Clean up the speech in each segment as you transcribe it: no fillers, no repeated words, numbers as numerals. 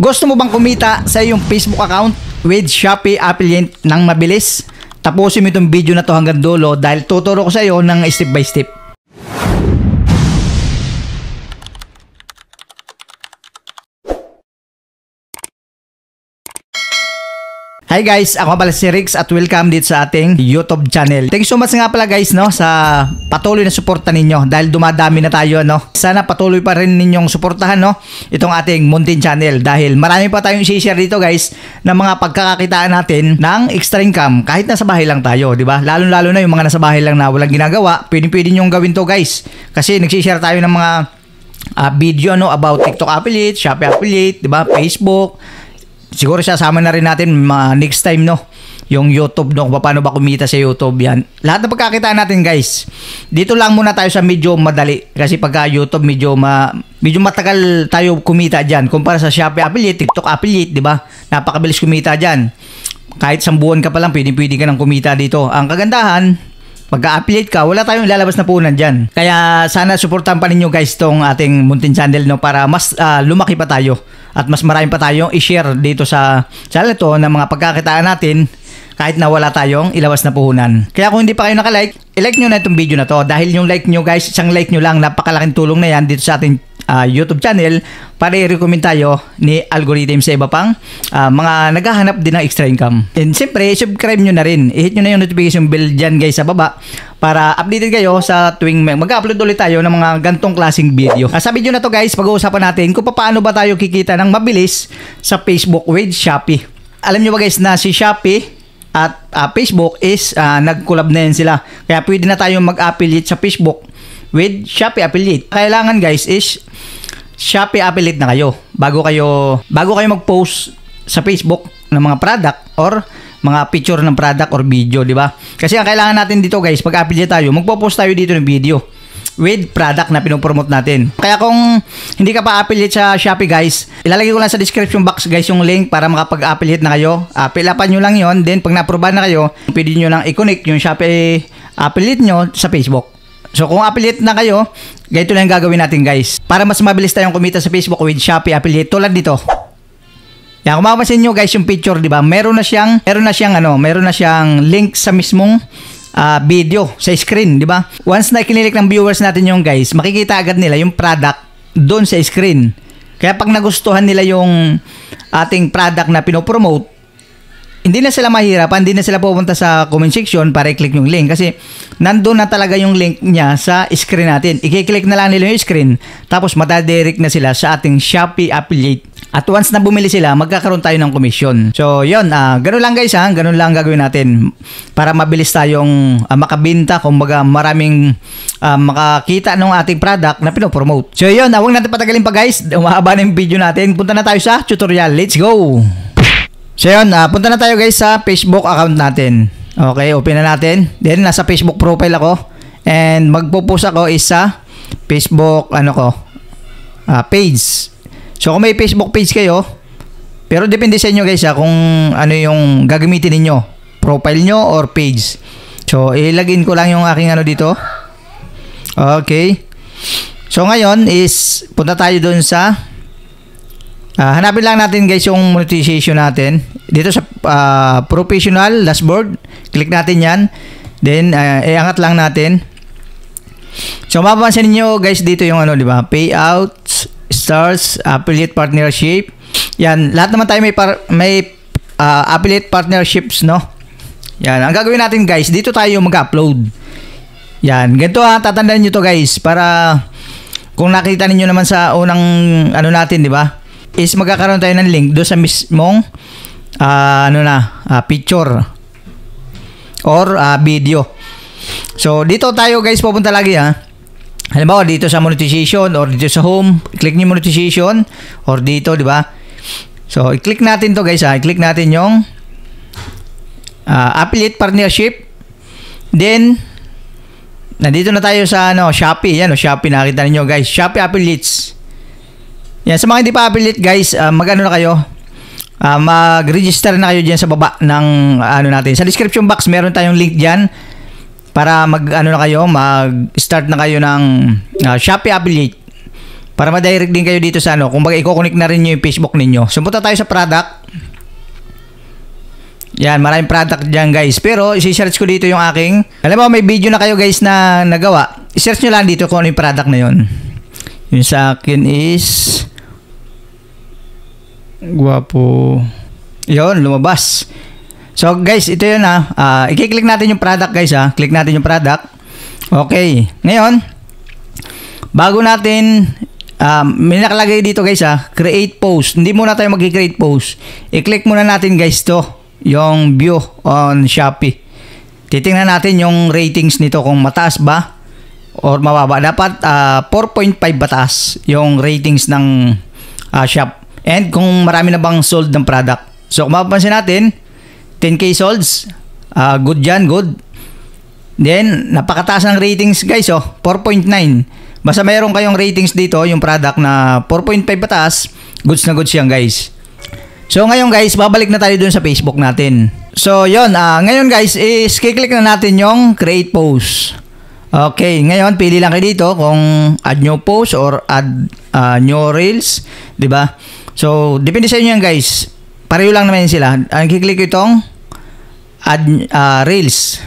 Gusto mo bang kumita sa iyong Facebook account with Shopee Affiliate ng mabilis? Tapusin mo itong video na to hanggang dulo dahil tuturo ko sa iyo ng step by step. Hi guys, ako pala si Rix at welcome dito sa ating YouTube channel. Thank you so much nga pala guys sa patuloy na suporta ninyo dahil dumadami na tayo Sana patuloy pa rin ninyong suportahan itong ating Muntin channel dahil marami pa tayong i-share dito guys ng mga pagkakakitaan natin ng extra income kahit nasa bahay lang tayo, di ba? Lalo-lalo na yung mga nasa bahay lang na walang ginagawa, pwede nyong gawin to guys. Kasi nag-share tayo ng mga video about TikTok affiliate, Shopee affiliate, di ba? Facebook. Siguro sasama na rin natin next time yung YouTube kung paano ba kumita sa YouTube yan. Lahat ng pagkakitaan natin guys. Dito lang muna tayo sa medyo madali kasi pagka YouTube medyo matagal tayo kumita diyan kumpara sa Shopee affiliate, TikTok affiliate, di ba? Napakabilis kumita diyan. Kahit 1 buwan ka pa lang pwede ka nang kumita dito. Ang kagandahan, pagka-affiliate ka, wala tayong lalabas na puhunan dyan. Kaya sana suportahan pa ninyo guys tong ating Muntin channel para mas lumaki pa tayo. At mas marami pa tayong i-share dito sa channel to ng mga pagkakitaan natin kahit na wala tayong ilabas na puhunan. Kaya kung hindi pa kayo nakalike, i-like nyo na itong video na to. Dahil yung like nyo guys, isang like nyo lang, napakalaking tulong na yan dito sa ating YouTube channel para i-recommend tayo ni algorithm sa iba pang mga naghahanap din ng extra income. And siyempre, subscribe nyo na rin. I-hit nyo na yung notification bell dyan guys sa baba para updated kayo sa tuwing mag-upload ulit tayo ng mga gantong klaseng video. Sa video na to guys, pag-uusapan natin kung paano ba tayo kikita ng mabilis sa Facebook with Shopee. Alam nyo ba guys na si Shopee at Facebook is nag-collab na yan sila. Kaya pwede na tayong mag-affiliate sa Facebook with Shopee affiliate. Kailangan guys is Shopee affiliate na kayo bago kayo mag-post sa Facebook ng mga product or mga picture ng product or video, di ba? Kasi ang kailangan natin dito guys, pag affiliate tayo, magpo-post tayo dito ng video with product na pinopromote natin. Kaya kung hindi ka pa affiliate sa Shopee guys, ilalagay ko lang sa description box guys yung link para makapag-affiliate na kayo. Fill upan nyo lang yon, then pag na-approve na kayo, pwede nyo lang i-connect yung Shopee affiliate nyo sa Facebook. So kung affiliate na kayo, ganito lang gagawin natin guys para mas mabilis tayong kumita sa Facebook with Shopee affiliate tulad dito. Yan, kung mapapansin nyo guys yung picture, di ba? Meron na siyang link sa mismong video sa screen, di ba? Once na kinilik ng viewers natin yung guys, makikita agad nila yung product doon sa screen. Kaya pag nagustuhan nila yung ating product na pinopromote, hindi na sila mahirapan, hindi na sila pupunta sa comment section para i-click yung link kasi nandun na talaga yung link niya sa screen natin. I-click na lang nila yung screen tapos matadirect na sila sa ating Shopee affiliate. At once na bumili sila, magkakaroon tayo ng commission. So, yun. Ganun lang guys ganun lang gagawin natin para mabilis tayong makabinta, kumbaga maraming makakita ng ating product na pinopromote. So, yun. Huwag natin patagalin pa guys. Umahaba na yung video natin. Punta na tayo sa tutorial. Let's go! So, yun. Punta na tayo guys sa Facebook account natin. Okay, open na natin. Then, nasa Facebook profile ako. And magpo-post ako is sa Facebook, page. So kung may Facebook page kayo, pero depende sa inyo guys kung ano yung gagamitin niyo, profile nyo or page. So ilagin ko lang yung aking dito. Okay. So ngayon is punta tayo doon sa hanapin lang natin guys yung monetization natin. Dito sa professional dashboard, click natin yan. Then iangat lang natin. So mapapansin niyo guys dito yung di ba? Payouts, stars, affiliate partnership. Yan, lahat naman tayo may affiliate partnerships, Yan, ang gagawin natin guys, dito tayo mag-upload. Yan, ganito tatandaan niyo to guys para kung nakita niyo naman sa unang natin, di ba? Is magkakaroon tayo ng link do sa mismong picture or video. So dito tayo guys pupunta lagi halimbawa dito sa monetization or dito sa home, click niyo monetization or dito, di ba? So i-click natin to guys i-click natin yung affiliate partnership. Then nandito na tayo sa Shopee. Yan Shopee, nakita niyo guys, Shopee affiliates. Yan, sa mga hindi pa affiliate guys, na kayo, mag-register na kayo diyan sa baba ng natin. Sa description box meron tayong link diyan para mag-start na kayo ng Shopee affiliate Para ma-direct din kayo dito sa ano, kung baga i-connect na rin nyo yung Facebook ninyo. So punta tayo sa product. Yan, maraming product dyan guys. Pero isi-search ko dito yung aking, alam mo may video na kayo guys na nagawa. I-search nyo lang dito kung ano yung product na yun. Yung sa akin is Guwapo. Yun, lumabas. So guys, ito yun ha. I-click natin yung product guys ha. Click natin yung product. Okay. Ngayon, bago natin may nakalagay dito guys ha, create post. Hindi muna tayo mag-create post. I-click muna natin guys to, yung view on Shopee. Titingnan natin yung ratings nito kung mataas ba or mababa. Dapat 4.5 bataas yung ratings ng shop. And kung marami na bang sold ng product. So kung mapapansin natin, 10k solds. Good dyan, good. Then, napakataas ng ratings guys, 4.9. Basta mayroon kayong ratings dito, yung product na 4.5 pataas, goods na goods yan guys. So ngayon guys, babalik na tayo dun sa Facebook natin. So yun, ngayon guys, is kiklik na natin yung create post. Okay, ngayon pili lang kayo dito kung add new post or add new reels, 'di ba? So depende sa inyo yan guys. Pareho lang naman sila. Ang kiklik ko itong add reels.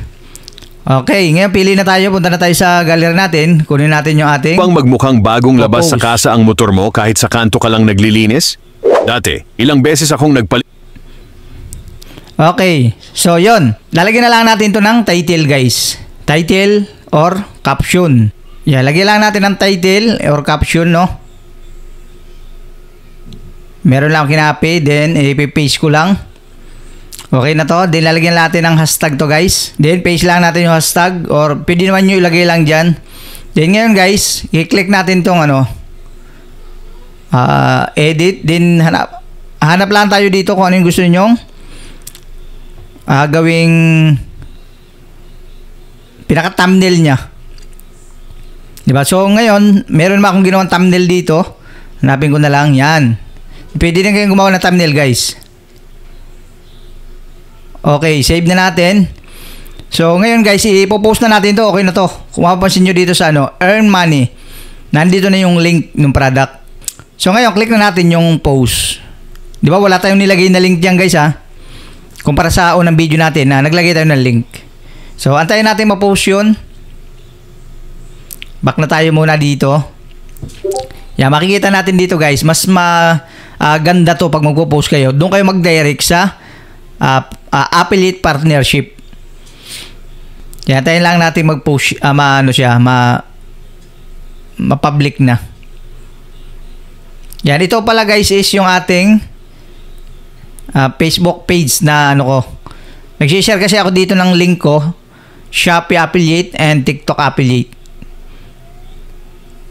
Okay, ngayon pili na tayo, punta na tayo sa gallery natin, kunin natin yung ating Pang magmukhang bagong labas sa kasa ang motor mo kahit sa kanto ka lang naglilinis? Dati, ilang beses akong nagpalit. Okay, so yon. Lalagyan na lang natin ito ng title guys. Title or caption. Yeah, lagyan lang natin ng title or caption, no? Meron lang kinapi, then ipipaste ko lang. Okay na to. Then lalagyan natin ng hashtag to guys. Then paste lang natin yung hashtag or pwede naman nyo ilagay lang dyan. Then ngayon guys, i-click natin tong ano, edit. Then hanap lang tayo dito kung ano yung gusto nyong gawing pinaka-thumbnail nya. Diba? So ngayon, meron naman akong ginawang thumbnail dito. Hanapin ko na lang yan. Pwede din kayong gumawa ng thumbnail guys. Okay, save na natin. So, ngayon guys, ipopost na natin to. Okay na to. Kung mapapansin nyo dito sa ano, earn money. Nandito na yung link ng product. So, ngayon, click na natin yung post. Di ba? Wala tayong nilagay na link dyan guys ha. Kumpara sa unang video natin na naglagay tayo ng link. So, antayin natin ma-post yun. Back na tayo muna dito. Yan, makikita natin dito guys. Mas ganda to pag magpo-post kayo. Doon kayo mag-direct sa affiliate partnership. Yan, tayo lang natin mag-post, ma-public na. Yan, ito pala guys is yung ating Facebook page na ano ko. Nag-share kasi ako dito ng link ko, Shopee affiliate and TikTok affiliate.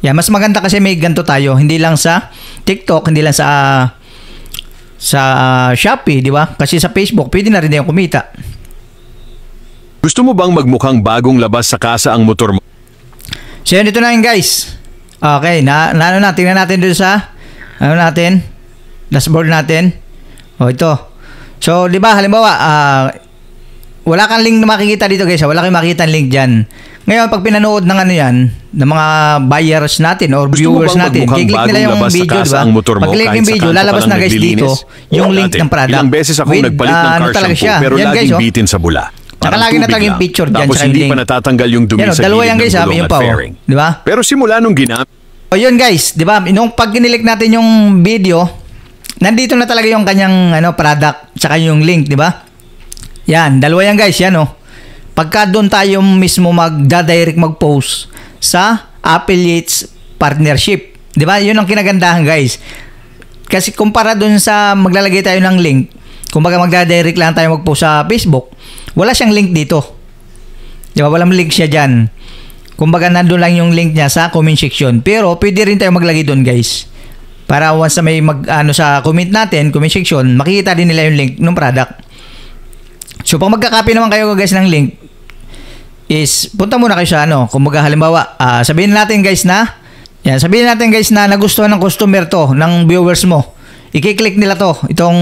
Yan, mas maganda kasi may ganito tayo, hindi lang sa TikTok, hindi lang sa Shopee, di ba? Kasi sa Facebook, pwede na rin yung kumita. Gusto mo bang magmukhang bagong labas sa kasa ang motor mo? So yun, ito na yun guys. Okay, tingnan natin dito sa dashboard natin. O ito. So, di ba, halimbawa, wala kang link na makikita dito guys. Wala kang makikita link dyan. Ngayon, pag pinanood ng ano yan, ng mga buyers natin or viewers natin, kiklik nila yung video, diba? Pag-click yung video, lalabas na guys dito yung link ng product. Ilang beses akong nagpalit ng car shampoo pero laging bitin sa bula. Tsaka lagi na talaga yung picture dyan. Tapos hindi pa natatanggal yung dumi sa gilid ng gulong at fairing. Diba? Pero simula nung ginamit. O yun guys, diba? Nung pag kinilik natin yung video, nandito na talaga yung kanyang product tsaka yung link, diba? Yan, dalawa yan guys, yan Pagka doon tayo mismo magda-direct mag-post sa affiliates partnership. Di ba? Yun ang kinagandahan guys. Kasi kumpara doon sa maglalagay tayo ng link, kumbaga magda-direct lang tayo mag-post sa Facebook, wala siyang link dito. Di ba? Walang link siya dyan. Kumbaga nandun lang yung link niya sa comment section. Pero pwede rin tayo maglagay doon guys. Para once na may sa comment natin, comment section, makikita din nila yung link ng product. So pag magka-copy naman kayo guys ng link, is punta muna kayo sa kumbaga halimbawa, sabihin natin guys na nagustuhan ng customer to, ng viewers mo. I-click nila to, itong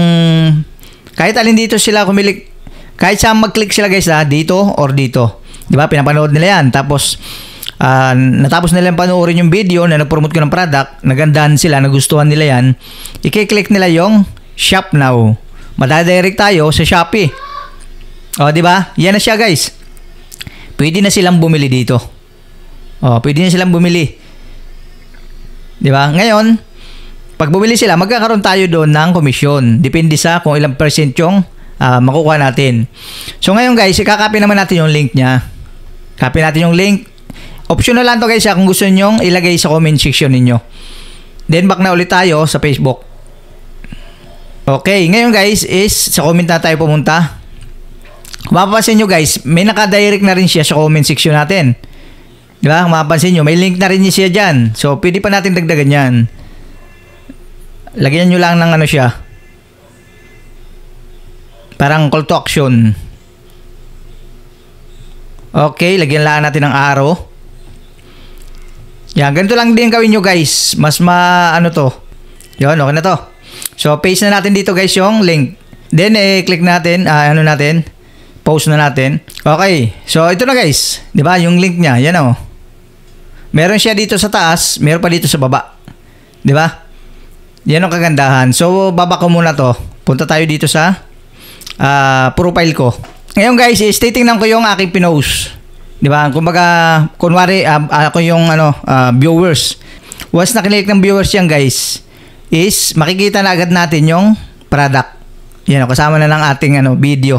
kahit alin dito sila kumilik, kahit saan mag-click sila guys dito or dito. 'Di ba? Pinapanood nila 'yan. Tapos natapos nilang panoorin yung video na nag-promote ko ng product, nagandahan sila, nagustuhan nila yan, i-click nila yung Shop Now. Madadirect tayo sa Shopee. O, di ba? Yan na siya, guys. Pwede na silang bumili dito. O, pwede na silang bumili. Di ba? Ngayon, pag bumili sila, magkakaroon tayo doon ng komisyon. Depende sa kung ilang percent yung makukuha natin. So ngayon guys, ikakopy naman natin yung link niya. Copy natin yung link. Optional lang to guys kung gusto niyo ilagay sa comment section ninyo. Then back na ulit tayo sa Facebook. Okay, ngayon guys is sa comment na tayo pumunta. Mapapansin nyo guys, may nakadirect na rin siya sa comment section natin. Di ba? Mapapansin nyo, may link na rin siya dyan. So pwede pa natin dagdagan yan. Lagyan nyo lang ng ano siya. Parang call to action. Okay, lagyan lang natin ng arrow. Yan, ganito lang din gawin nyo guys. Mas ano to. Yun, okay na to. So, paste na natin dito guys yung link. Then, click natin, ano natin. Post na natin. Okay, so ito na guys. Diba, yung link niya, yan o. Meron siya dito sa taas, meron pa dito sa baba. Diba? Yan ang kagandahan. So, baba ko muna to. Punta tayo dito sa profile ko. Ngayon guys, titingnan ko yung aking pinost. Di ba? Kumbaga, kunwari, ako yung viewers. Once na-click ng viewers yan guys, is makikita na agad natin yung product. Yan, kasama na ng ating video.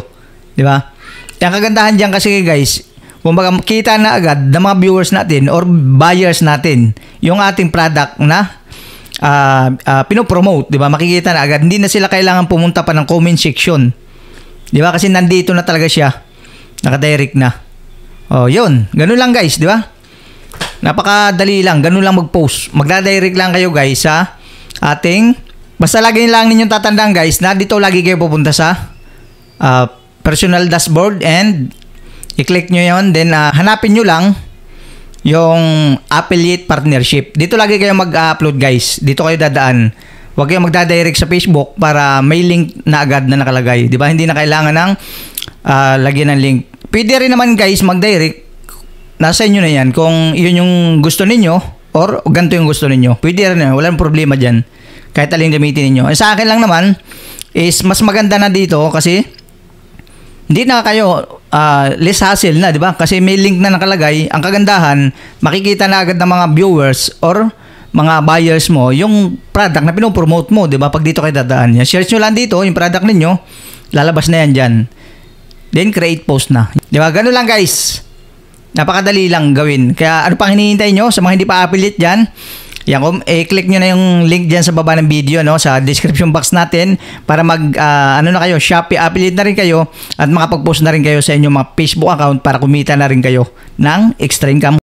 Di ba? Yung kagandahan dyan kasi guys, kumbaga kita na agad ng mga viewers natin or buyers natin yung ating product na pinopromote, di ba? Makikita na agad. Hindi na sila kailangan pumunta pa ng comment section. Di ba? Kasi nandito na talaga siya. Nakadirect na. Oh, yun. Ganun lang guys, di ba? Napakadali lang. Ganun lang mag-post. Magdadirect lang kayo guys sa ating, basta lagi lang ninyong tatandaan guys na dito lagi kayo pupunta sa personal dashboard and i-click nyo yun. Then hanapin nyo lang yung affiliate partnership. Dito lagi kayo mag-upload guys. Dito kayo dadaan. Huwag kayong magdadirect sa Facebook para may link na agad na nakalagay. Di ba? Hindi na kailangan ng lagyan ng link. Pwede rin naman guys mag-direct. Nasa inyo na yan. Kung yun yung gusto ninyo or ganito yung gusto ninyo. Pwede rin yan. Walang problema dyan. Kahit aling gamitin ninyo. Sa akin lang naman is mas maganda na dito kasi hindi na kayo less hassle na, di ba? Kasi may link na nakalagay. Ang kagandahan, makikita na agad ng mga viewers or mga buyers mo yung product na pinopromote mo, di ba? Pag dito kayo dadaan. Share nyo lang dito yung product ninyo, lalabas na yan dyan. Then create post na. Di ba? Ganun lang guys. Napakadali lang gawin. Kaya ano pang hinihintay nyo sa mga hindi pa affiliate dyan? Yan, click nyo na yung link dyan sa baba ng video, no, sa description box natin para ano na kayo, Shopee affiliate na rin kayo at makapag-post na rin kayo sa inyong mga Facebook account para kumita na rin kayo ng extra income.